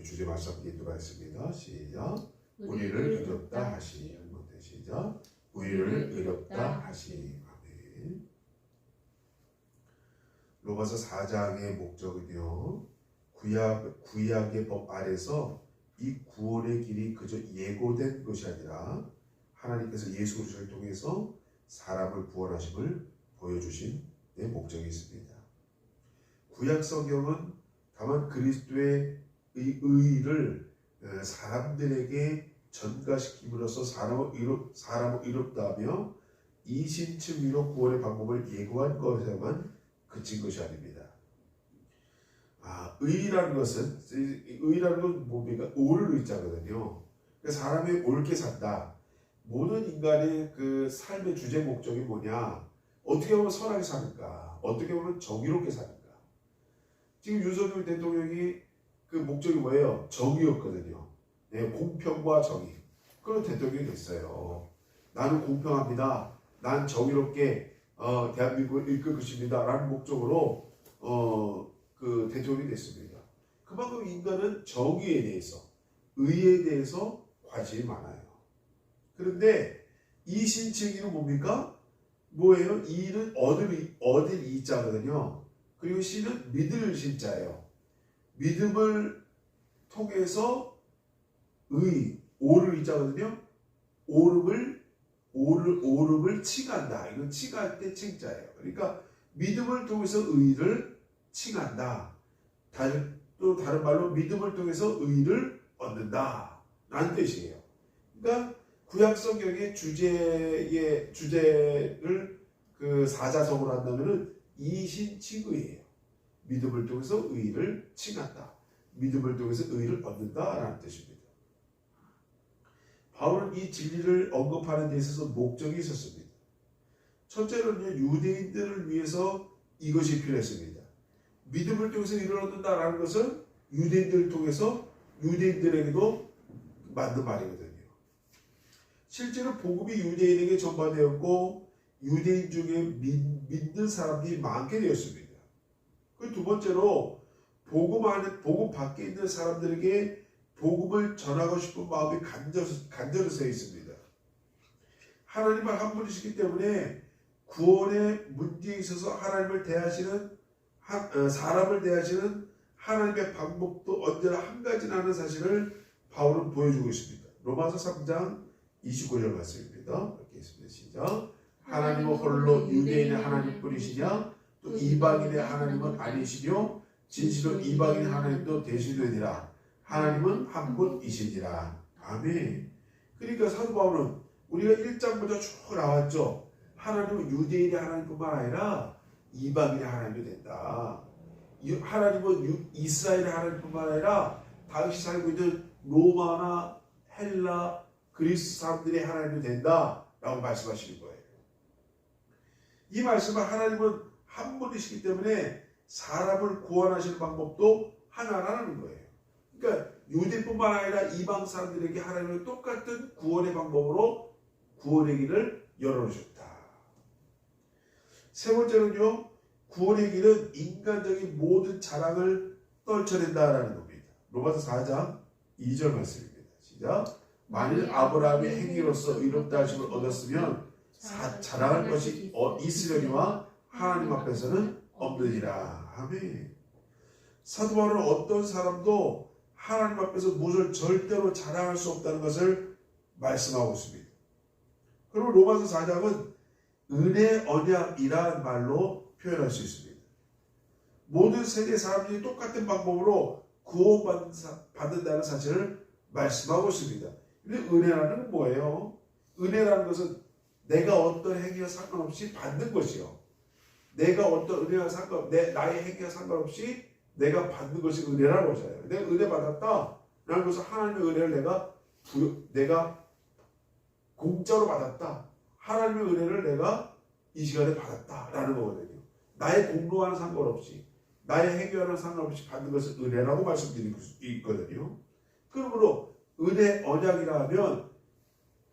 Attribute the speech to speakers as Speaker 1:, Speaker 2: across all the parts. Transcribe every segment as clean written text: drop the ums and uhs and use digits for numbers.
Speaker 1: 주제 말씀 읽도록 하겠습니다. 시작. 우리를 의롭다 하시. 시작. 우리를 의롭다 하시. 아멘. 로마서 4장의 목적은요, 구약의 법 아래서 이 구원의 길이 그저 예고된 것이 아니라 하나님께서 예수 그리스도를 통해서 사람을 구원하심을 보여주신 데 목적이 있습니다. 구약 성경은 다만 그리스도의 의를 사람들에게 전가시킴으로써 사람을 의롭다 하며 이신층위로 구원의 방법을 예고한 것에만 그친 것이 아닙니다. 의라는 건 뭡니까? 옳을 의자거든요. 그러니까 사람이 옳게 산다. 모든 인간의 그 삶의 주제 목적이 뭐냐? 어떻게 보면 선하게 사는가? 어떻게 보면 정의롭게 사는가? 지금 윤석열 대통령이 그 목적이 뭐예요? 정의였거든요. 네, 공평과 정의. 그런 대통령이 됐어요. 나는 공평합니다. 난 정의롭게 대한민국을 이끌 것입니다. 라는 목적으로 그 대통령이 됐습니다. 그만큼 인간은 정의에 대해서, 의에 대해서 관심이 많아요. 그런데 이신칭의는 뭡니까? 뭐예요? 이는 얻을 이자거든요. 그리고 신은 믿을 신자예요. 믿음을 통해서 오를 이자거든요. 오름을 칭한다. 이건 칭할 때 칭자예요. 그러니까 믿음을 통해서 의를 칭한다. 또 다른 말로 믿음을 통해서 의를 얻는다. 라는 뜻이에요. 그러니까 구약 성경의 주제를 그 사자성어로 한다면은 이신칭의예요. 믿음을 통해서 의를 칭한다. 믿음을 통해서 의를 얻는다. 라는 뜻입니다. 바울은 이 진리를 언급하는 데 있어서 목적이 있었습니다. 첫째로는 유대인들을 위해서 이것이 필요했습니다. 믿음을 통해서 의를 얻는다라는 것은 유대인들을 통해서 유대인들에게도 맞는 말이거든요. 실제로 복음이 유대인에게 전파되었고 유대인 중에 믿는 사람들이 많게 되었습니다. 그 두 번째로 복음 밖에 있는 사람들에게 복음을 전하고 싶은 마음이 간절해서 있습니다. 하나님은 한 분이시기 때문에 구원의 문제에 있어서 하나님을 대하시는 사람을 대하시는 하나님의 방법도 언제나 한 가지라는 사실을 바울은 보여주고 있습니다. 로마서 3장 29절 말씀입니다. 읽겠습니다. 시작. 하나님은 홀로 유대인의 하나님뿐이시냐? 또 이방인의 하나님은 아니시며 진실로 이방인의 하나님도 되시느니라. 하나님은 한 분이시니라. 아멘. 그러니까 사도 바울은 우리가 1장부터 쭉 나왔죠. 하나님은 유대인의 하나님뿐만 아니라 이방인의 하나님이 된다. 하나님은 이스라엘의 하나님뿐만 아니라 당시 살고 있는 로마나 헬라 그리스 사람들의 하나님이 된다 라고 말씀하시는 거예요. 이 말씀은 하나님은 한 분이시기 때문에 사람을 구원하시는 방법도 하나라는 거예요. 그러니까 유대뿐만 아니라 이방 사람들에게 하나님은 똑같은 구원의 방법으로 구원의 길을 열어주셨다. 세 번째는요, 구원의 길은 인간적인 모든 자랑을 떨쳐낸다라는 겁니다. 로마서 4장 2절 말씀입니다. 시작. 만일 아브라함의 행위로서 의롭다 하심을 얻었으면 자랑할 것이 있으려니와 하나님 앞에서는 없느니라. 아멘. 사도 바울은 어떤 사람도 하나님 앞에서 무엇을 절대로 자랑할 수 없다는 것을 말씀하고 있습니다. 그리고 로마서 4장은 은혜 언약이라는 말로 표현할 수 있습니다. 모든 세계 사람들이 똑같은 방법으로 구원받는다는 사실을 말씀하고 있습니다. 근데 은혜라는 건 뭐예요? 은혜라는 것은 내가 어떤 행위와 상관없이 받는 것이요. 내가 어떤 은혜와 나의 행위와 상관없이 내가 받는 것이 은혜라고 하잖아요. 내가 은혜 받았다. 라는 것은 하나님의 은혜를 내가 공짜로 받았다. 하나님의 은혜를 내가 이 시간에 받았다. 라는 거거든요. 나의 공로와는 상관없이, 나의 행위와는 상관없이 받는 것을 은혜라고 말씀드리고 있거든요. 그러므로 은혜 언약이라 하면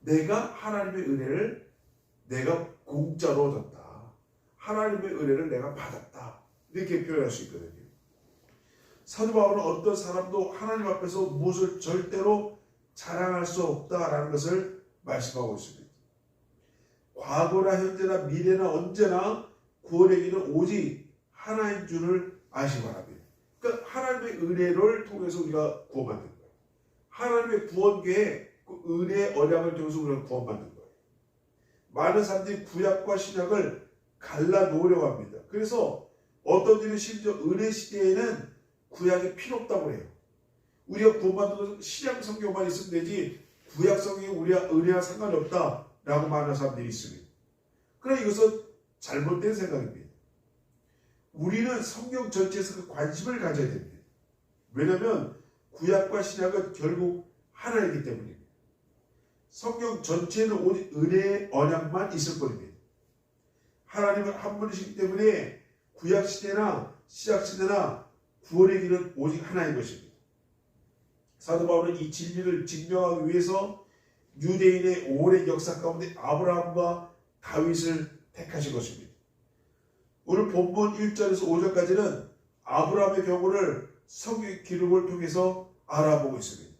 Speaker 1: 내가 하나님의 은혜를 내가 공짜로 얻었다. 하나님의 은혜를 내가 받았다. 이렇게 표현할 수 있거든요. 사도 바울은 어떤 사람도 하나님 앞에서 무엇을 절대로 자랑할 수 없다라는 것을 말씀하고 있습니다. 과거나 현재나 미래나 언제나 구원의 길은 오직 하나인 줄을 아시기 바랍니다. 그러니까 하나님의 은혜를 통해서 우리가 구원받는 거예요. 하나님의 구원 계획, 그 은혜의 언약을 통해서 우리가 구원받는 거예요. 많은 사람들이 구약과 신약을 갈라놓으려고 합니다. 그래서 어떤 일은 심지어 은혜 시대에는 구약이 필요 없다고 해요. 우리가 구원받는 것은 신약 성경만 있으면 되지 구약 성경이 우리가 은혜와 상관이 없다라고 말하는 사람들이 있습니다. 그러나 이것은 잘못된 생각입니다. 우리는 성경 전체에서 그 관심을 가져야 됩니다. 왜냐하면 구약과 신약은 결국 하나이기 때문입니다. 성경 전체는 오직 은혜의 언약만 있을 뿐입니다. 하나님은 한 분이시기 때문에 구약 시대나 신약 시대나 구원의 길은 오직 하나인 것입니다. 사도 바울은 이 진리를 증명하기 위해서 유대인의 오랜 역사 가운데 아브라함과 다윗을 택하신 것입니다. 오늘 본문 1절에서 5절까지는 아브라함의 경우를 성경 기록을 통해서 알아보고 있습니다.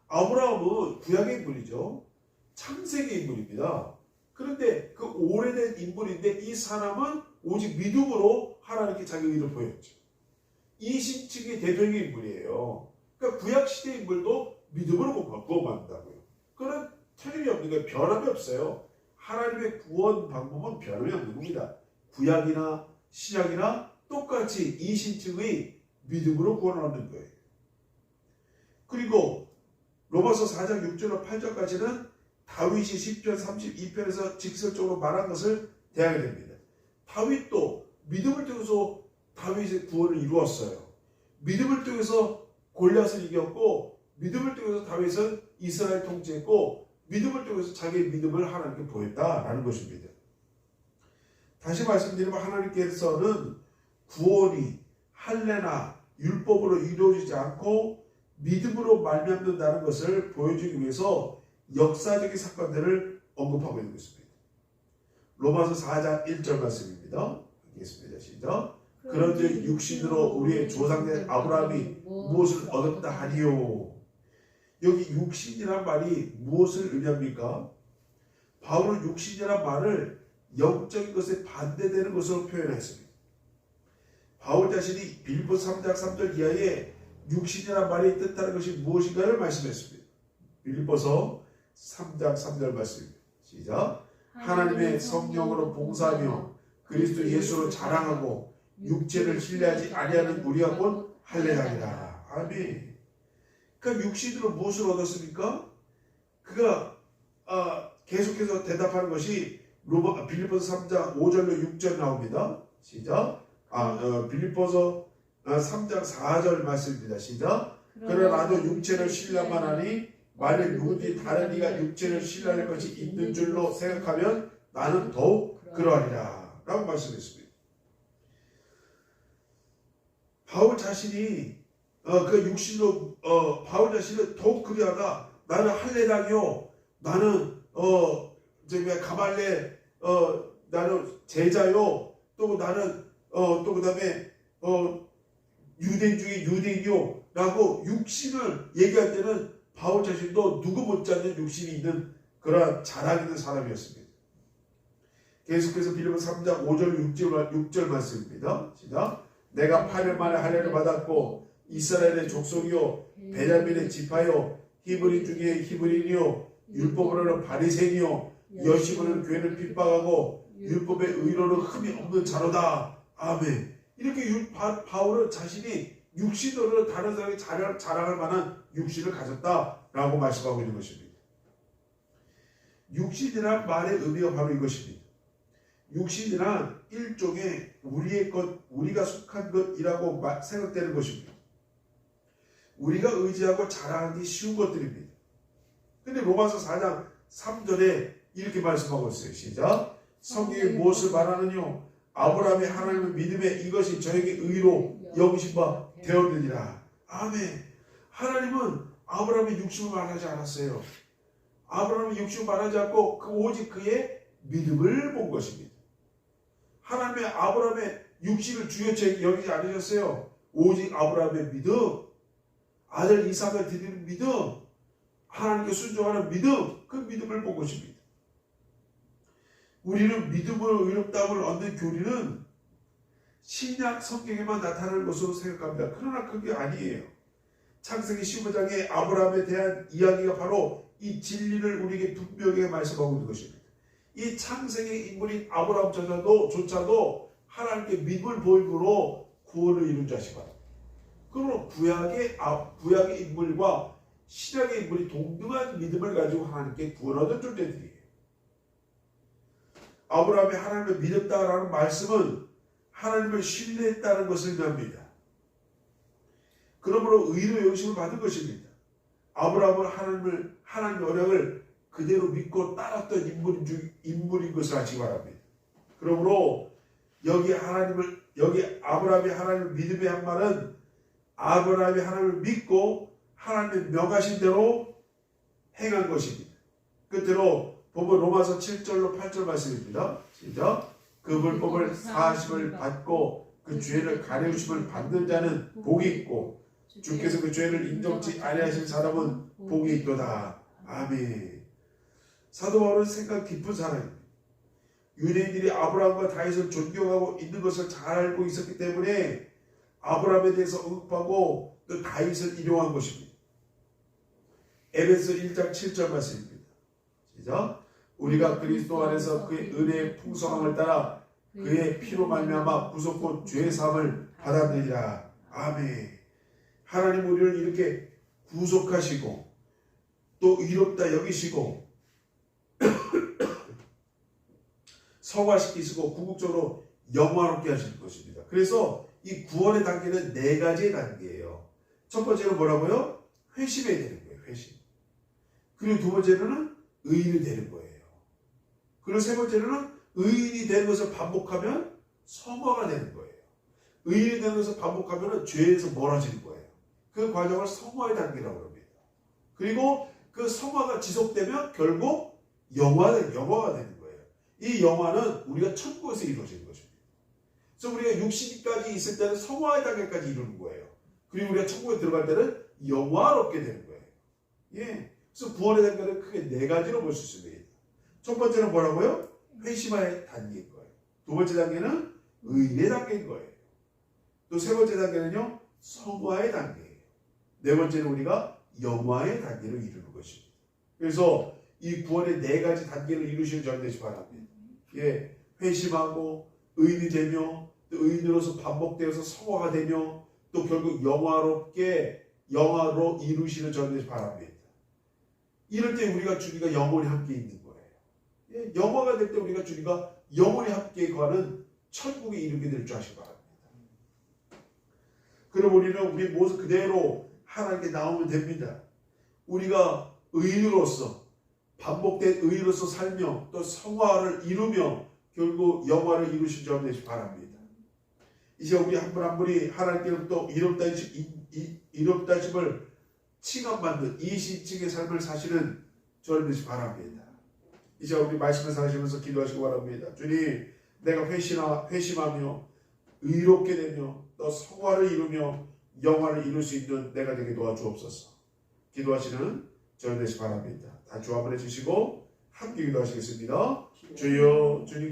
Speaker 1: 아브라함은 구약의 인물이죠. 창세기 인물입니다. 그런데 그 오래된 인물인데 이 사람은 오직 믿음으로 하나님께 자기 의를 보였죠. 이신측의 대표적인 인물이에요. 그러니까 구약시대 인물도 믿음으로 구원받는다고요. 그런 틀림이 없는 거예요. 변함이 없어요. 하나님의 구원 방법은 변함이 없는 겁니다. 구약이나 신약이나 똑같이 이신측의 믿음으로 구원을 얻는 거예요. 그리고 로마서 4장 6절로 8절까지는 다윗이 10편 32편에서 직설적으로 말한 것을 대하게 됩니다. 다윗도 믿음을 통해서 다윗의 구원을 이루었어요. 믿음을 통해서 골리앗을 이겼고 믿음을 통해서 다윗은 이스라엘 통치했고 믿음을 통해서 자기의 믿음을 하나님께 보였다라는 것입니다. 다시 말씀드리면 하나님께서는 구원이 할례나 율법으로 이루어지지 않고 믿음으로 말미암는다는 것을 보여주기 위해서 역사적인 사건들을 언급하고 있는 것입니다. 로마서 4장 1절 말씀입니다. 읽겠습니다. 시작. 그런즉 육신으로 우리의 조상된 아브라함이 무엇을 얻었다 하리요. 여기 육신이란 말이 무엇을 의미합니까? 바울은 육신이란 말을 영적인 것에 반대되는 것으로 표현했습니다. 바울 자신이 빌립보서 3장 3절 이하에 육신이란 말이 뜻하는 것이 무엇인가를 말씀했습니다. 빌립보서 3장 3절 말씀입니다. 시작. 하나님의 성령으로 봉사하며 그리스도 예수로 자랑하고 육체를 신뢰하지 아니하는 우리가 곧 할례자니라. 아멘. 그러니까 육신으로 무엇을 얻었습니까? 그가 계속해서 대답하는 것이 빌립보서 3장 5절로 6절 나옵니다. 시작. 빌립보서 3장 4절 말씀입니다. 시작. 그러나 나도 육체를 신뢰만 하니 만일 누구든지 다른 이가 육체를 신뢰할 것이 있는 줄로 생각하면 나는 더욱 그러하리라 라고 말씀했습니다. 바울 자신이 그 육신으로 바울 자신은 더욱 그리하다. 나는 할례당이요. 나는 가말레 나는 제자요. 또 나는 또 그다음에 유대인 중에 유대인이요. 라고 육신을 얘기할 때는 바울 자신도 누구 못지않는 육신이 있는 그러한 자랑 있는 사람이었습니다. 계속해서 빌립보서 3장 5절 6절 말씀입니다. 시작. 내가 8일 만에 할례를 받았고 이스라엘의 족속이요 베냐민의 지파요 히브리 중에 히브리니요 율법으로는 바리새인이요 여심으로는 교회를 핍박하고 율법의 의로는 흠이 없는 자로다. 아멘. 이렇게 바울은 자신이 육신으로 다른 사람이 자랑할 만한 육신을 가졌다라고 말씀하고 있는 것입니다. 육신이란 말의 의미가 바로 이것입니다. 육신이란 일종의 우리의 것, 우리가 속한 것이라고 생각되는 것입니다. 우리가 의지하고 자랑하기 쉬운 것들입니다. 근데 로마서 4장 3절에 이렇게 말씀하고 있어요. 시작. 성경이 무엇을 말하느냐? 아브라함의 하나님을 믿음에 이것이 저에게 의로 여기신 바 되었느니라. 아멘. 하나님은 아브라함의 육신을 말하지 않았어요. 아브라함의 육신을 말하지 않고 오직 그의 믿음을 본 것입니다. 하나님의 아브라함의 육신을 주요 여기지 않으셨어요. 오직 아브라함의 믿음, 아들 이삭을 드리는 믿음, 하나님께 순종하는 믿음, 그 믿음을 본 것입니다. 우리는 믿음으로 의롭다함을 얻는 교리는 신약 성경에만 나타나는 것으로 생각합니다. 그러나 그게 아니에요. 창세기 15장의 아브라함에 대한 이야기가 바로 이 진리를 우리에게 분명하게 말씀하고 있는 것입니다. 이 창세기 인물인 아브라함조차도 하나님께 믿음을 보임으로 구원을 이룬 자시기 바랍니다. 그러므로 구약의 인물과 신약의 인물이 동등한 믿음을 가지고 하나님께 구원 얻은 존재들이에요. 아브라함이 하나님을 믿었다라는 말씀은 하나님을 신뢰했다는 것을 의미합니다. 그러므로 의로 여기심을 받은 것입니다. 아브라함은 하나님의 언약을 그대로 믿고 따랐던 인물인 것을 아시기 바랍니다. 그러므로 여기 아브라함이 하나님을 믿음의 한 말은 아브라함이 하나님을 믿고 하나님의 명하신 대로 행한 것입니다. 끝으로 보면 로마서 7절로 8절 말씀입니다. 시작. 그 불법을 사하심을 받고 그 죄를 가려우심을 받는 자는 복이 있고 주께서 그 죄를 인정치 아니하신 사람은 복이 있도다. 아멘. 사도 바울은 생각 깊은 사람입니다. 유대인들이 아브라함과 다윗을 존경하고 있는 것을 잘 알고 있었기 때문에 아브라함에 대해서 언급하고 또 다윗을 인용한 것입니다. 에베소 1장 7절 말씀입니다. 시작. 우리가 그리스도 안에서 그의 은혜의 풍성함을 따라 그의 피로 말미암아 구속고 죄 사함을 받았느니라. 아멘. 하나님 우리를 이렇게 구속하시고 또 의롭다 여기시고 성화시키시고 궁극적으로 영화롭게 하시는 것입니다. 그래서 이 구원의 단계는 네 가지의 단계예요. 첫 번째는 뭐라고요? 회심해야 되는 거예요. 회심. 그리고 두 번째는 의인이 되는 거예요. 그리고 세 번째는 의인이 되는 것을 반복하면 성화가 되는 거예요. 의인이 되는 것을 반복하면 죄에서 멀어지는 거예요. 그 과정을 성화의 단계라고 합니다. 그리고 그 성화가 지속되면 결국 영화가 되는 거예요. 이 영화는 우리가 천국에서 이루어지는 것입니다. 그래서 우리가 육신까지 있을 때는 성화의 단계까지 이루는 거예요. 그리고 우리가 천국에 들어갈 때는 영화롭게 되는 거예요. 예. 그래서 구원의 단계는 크게 네 가지로 볼 수 있습니다. 첫 번째는 뭐라고요? 회심의 단계인 거예요. 두 번째 단계는 의인의 단계인 거예요. 또 세 번째 단계는요, 성화의 단계예요. 네 번째는 우리가 영화의 단계를 이루는 것입니다. 그래서 이 구원의 네 가지 단계를 이루시는 저희 되시 바랍니다. 예, 회심하고 의인이 되며 또 의인으로서 반복되어서 성화가 되며 또 결국 영화로 이루시는 저희 되시 바랍니다. 이럴 때 우리가 주님과 영원히 함께 있는 거예요. 예, 영화가 될 때 우리가 주님과 영원히 함께 가는 천국에 이르게 될 줄 아시기 바랍니다. 그럼 우리는 우리 모습 그대로 하나님께 나오면 됩니다. 우리가 의인으로서 반복된 의인으로서 살며 또 성화를 이루며 결국 영화를 이루신 점 되시기 바랍니다. 이제 우리 한 분 한 분이 하나님께로부터 이롭다심을 칭함받는 이신칭의 삶을 사시는 저를 되시기 바랍니다. 이제 우리 말씀을 사시면서 기도하시기 바랍니다. 주님, 내가 회심하며 의롭게 되며 또 성화를 이루며 영화를 이룰 수 있는 내가 되게 도와주옵소서. 기도하시는 저를 되시기 바랍니다. 다 주 한번 해주시고 함께 기도하시겠습니다. 주여, 주님